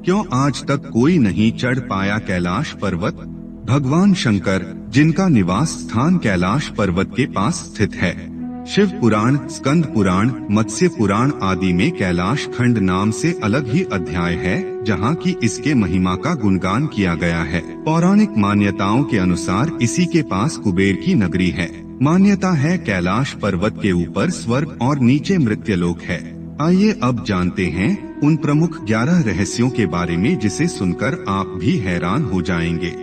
क्यों आज तक कोई नहीं चढ़ पाया कैलाश पर्वत? भगवान शंकर, जिनका निवास स्थान कैलाश पर्वत के पास स्थित है। शिव पुराण, स्कंद पुराण, मत्स्य पुराण आदि में कैलाश खंड नाम से अलग ही अध्याय है, जहाँ की इसके महिमा का गुणगान किया गया है। पौराणिक मान्यताओं के अनुसार इसी के पास कुबेर की नगरी है। मान्यता है कैलाश पर्वत के ऊपर स्वर्ग और नीचे मृत्यलोक है। आइए अब जानते हैं उन प्रमुख 11 रहस्यों के बारे में जिसे सुनकर आप भी हैरान हो जाएंगे।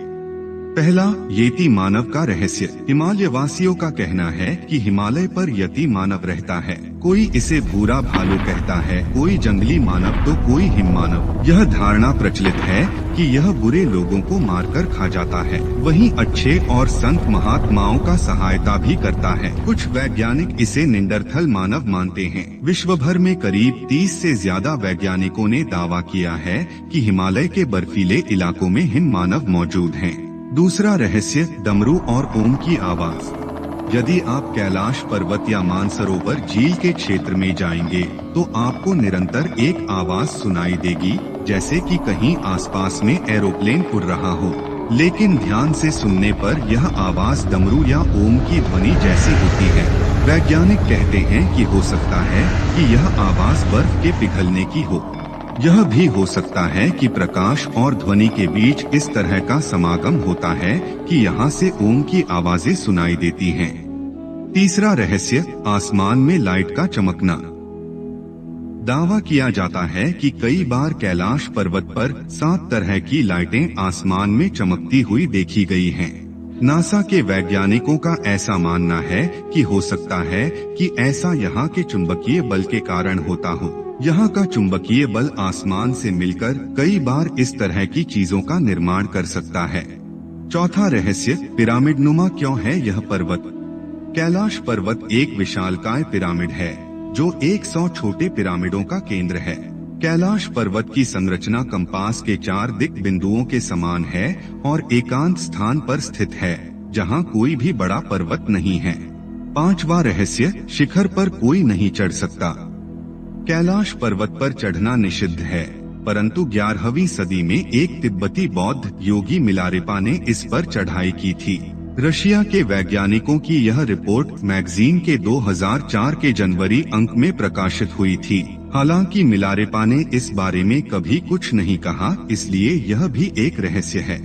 पहला, यति मानव का रहस्य। हिमालय वासियों का कहना है कि हिमालय पर यति मानव रहता है। कोई इसे भूरा भालू कहता है, कोई जंगली मानव तो कोई हिम मानव। यह धारणा प्रचलित है कि यह बुरे लोगों को मारकर खा जाता है, वहीं अच्छे और संत महात्माओं का सहायता भी करता है। कुछ वैज्ञानिक इसे निंडरथल मानव मानते हैं। विश्व भर में करीब 30 से ज्यादा वैज्ञानिकों ने दावा किया है कि हिमालय के बर्फीले इलाकों में हिम मानव मौजूद हैं। दूसरा रहस्य, डमरू और ओम की आवाज। यदि आप कैलाश पर्वत या मानसरोवर झील के क्षेत्र में जाएंगे तो आपको निरंतर एक आवाज सुनाई देगी, जैसे कि कहीं आसपास में एरोप्लेन उड़ रहा हो। लेकिन ध्यान से सुनने पर यह आवाज डमरू या ओम की ध्वनि जैसी होती है। वैज्ञानिक कहते हैं कि हो सकता है कि यह आवाज बर्फ के पिघलने की हो। यह भी हो सकता है कि प्रकाश और ध्वनि के बीच इस तरह का समागम होता है कि यहाँ से ओम की आवाजें सुनाई देती हैं। तीसरा रहस्य, आसमान में लाइट का चमकना। दावा किया जाता है कि कई बार कैलाश पर्वत पर 7 तरह की लाइटें आसमान में चमकती हुई देखी गई हैं। नासा के वैज्ञानिकों का ऐसा मानना है कि हो सकता है कि ऐसा यहाँ के चुंबकीय बल के कारण होता हो। यहाँ का चुंबकीय बल आसमान से मिलकर कई बार इस तरह की चीजों का निर्माण कर सकता है। चौथा रहस्य, पिरामिड नुमा क्यों है यह पर्वत? कैलाश पर्वत एक विशालकाय पिरामिड है, जो 100 छोटे पिरामिडों का केंद्र है। कैलाश पर्वत की संरचना कंपास के 4 दिक् बिंदुओं के समान है और एकांत स्थान पर स्थित है, जहाँ कोई भी बड़ा पर्वत नहीं है। पांचवा रहस्य, शिखर पर कोई नहीं चढ़ सकता। कैलाश पर्वत पर चढ़ना निषिद्ध है, परंतु 11वीं सदी में एक तिब्बती बौद्ध योगी मिलारेपा ने इस पर चढ़ाई की थी। रशिया के वैज्ञानिकों की यह रिपोर्ट मैगजीन के 2004 के जनवरी अंक में प्रकाशित हुई थी। हालांकि मिलारेपा ने इस बारे में कभी कुछ नहीं कहा, इसलिए यह भी एक रहस्य है।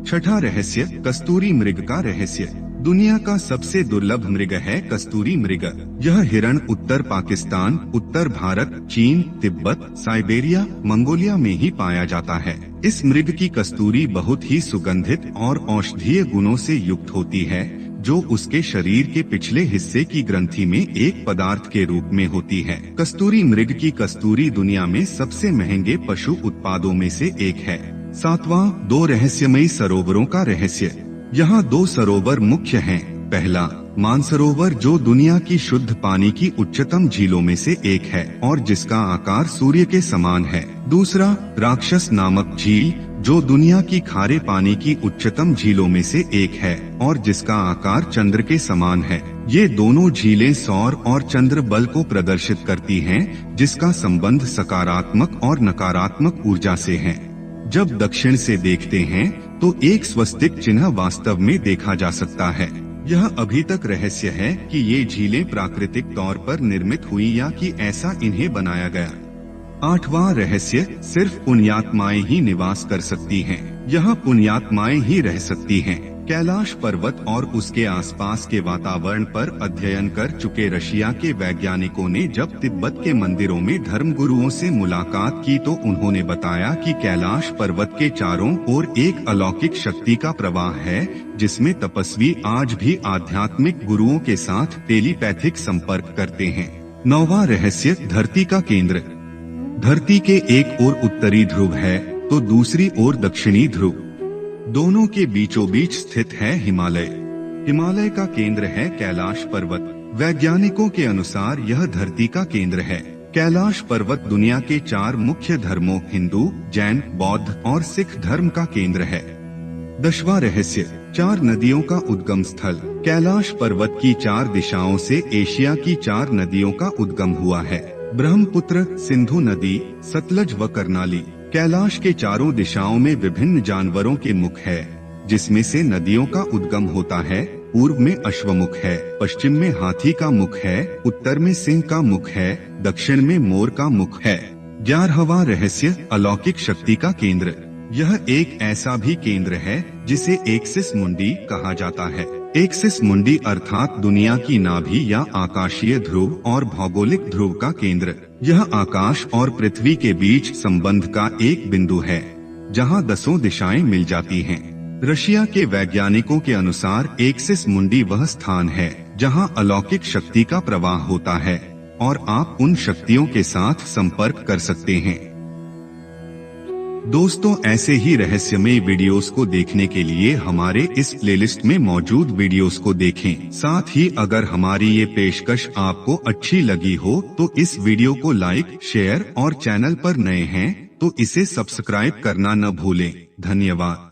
छठा रहस्य, कस्तूरी मृग का रहस्य। दुनिया का सबसे दुर्लभ मृग है कस्तूरी मृग। यह हिरण उत्तर पाकिस्तान, उत्तर भारत, चीन, तिब्बत, साइबेरिया, मंगोलिया में ही पाया जाता है। इस मृग की कस्तूरी बहुत ही सुगंधित और औषधीय गुणों से युक्त होती है, जो उसके शरीर के पिछले हिस्से की ग्रंथि में एक पदार्थ के रूप में होती है। कस्तूरी मृग की कस्तूरी दुनिया में सबसे महंगे पशु उत्पादों में से एक है। सातवां, 2 रहस्यमयी सरोवरों का रहस्य। यहाँ 2 सरोवर मुख्य हैं। पहला, मानसरोवर, जो दुनिया की शुद्ध पानी की उच्चतम झीलों में से एक है और जिसका आकार सूर्य के समान है। दूसरा, राक्षस नामक झील, जो दुनिया की खारे पानी की उच्चतम झीलों में से एक है और जिसका आकार चंद्र के समान है। ये दोनों झीलें सौर और चंद्र बल को प्रदर्शित करती हैं, जिसका संबंध सकारात्मक और नकारात्मक ऊर्जा से है। जब दक्षिण से देखते हैं तो एक स्वस्तिक चिन्ह वास्तव में देखा जा सकता है। यह अभी तक रहस्य है कि ये झीलें प्राकृतिक तौर पर निर्मित हुई या कि ऐसा इन्हें बनाया गया। आठवां रहस्य, सिर्फ पुण्यात्माएं ही निवास कर सकती हैं। यह पुण्यात्माएं ही रह सकती हैं। कैलाश पर्वत और उसके आसपास के वातावरण पर अध्ययन कर चुके रशिया के वैज्ञानिकों ने जब तिब्बत के मंदिरों में धर्मगुरुओं से मुलाकात की तो उन्होंने बताया कि कैलाश पर्वत के चारों ओर एक अलौकिक शक्ति का प्रवाह है, जिसमें तपस्वी आज भी आध्यात्मिक गुरुओं के साथ टेलीपैथिक संपर्क करते हैं। 9वां रहस्य, धरती का केंद्र। धरती के एक ओर उत्तरी ध्रुव है तो दूसरी ओर दक्षिणी ध्रुव। दोनों के बीचों बीच स्थित है हिमालय। हिमालय का केंद्र है कैलाश पर्वत। वैज्ञानिकों के अनुसार यह धरती का केंद्र है। कैलाश पर्वत दुनिया के 4 मुख्य धर्मों हिंदू, जैन, बौद्ध और सिख धर्म का केंद्र है। 10वां रहस्य, 4 नदियों का उद्गम स्थल। कैलाश पर्वत की 4 दिशाओं से एशिया की 4 नदियों का उद्गम हुआ है। ब्रह्मपुत्र, सिंधु नदी, सतलज व करनाली। कैलाश के चारों दिशाओं में विभिन्न जानवरों के मुख है, जिसमें से नदियों का उद्गम होता है। पूर्व में अश्वमुख है, पश्चिम में हाथी का मुख है, उत्तर में सिंह का मुख है, दक्षिण में मोर का मुख है। 11वां रहस्य, अलौकिक शक्ति का केंद्र। यह एक ऐसा भी केंद्र है जिसे एक्सिस मुंडी कहा जाता है। एक्सिस मुंडी अर्थात दुनिया की नाभि या आकाशीय ध्रुव और भौगोलिक ध्रुव का केंद्र। यह आकाश और पृथ्वी के बीच संबंध का एक बिंदु है, जहां 10 दिशाएं मिल जाती हैं। रशिया के वैज्ञानिकों के अनुसार एक्सिस मुंडी वह स्थान है जहां अलौकिक शक्ति का प्रवाह होता है और आप उन शक्तियों के साथ संपर्क कर सकते हैं। दोस्तों, ऐसे ही रहस्यमय वीडियोस को देखने के लिए हमारे इस प्लेलिस्ट में मौजूद वीडियोस को देखें। साथ ही अगर हमारी ये पेशकश आपको अच्छी लगी हो तो इस वीडियो को लाइक, शेयर और चैनल पर नए हैं तो इसे सब्सक्राइब करना न भूलें। धन्यवाद।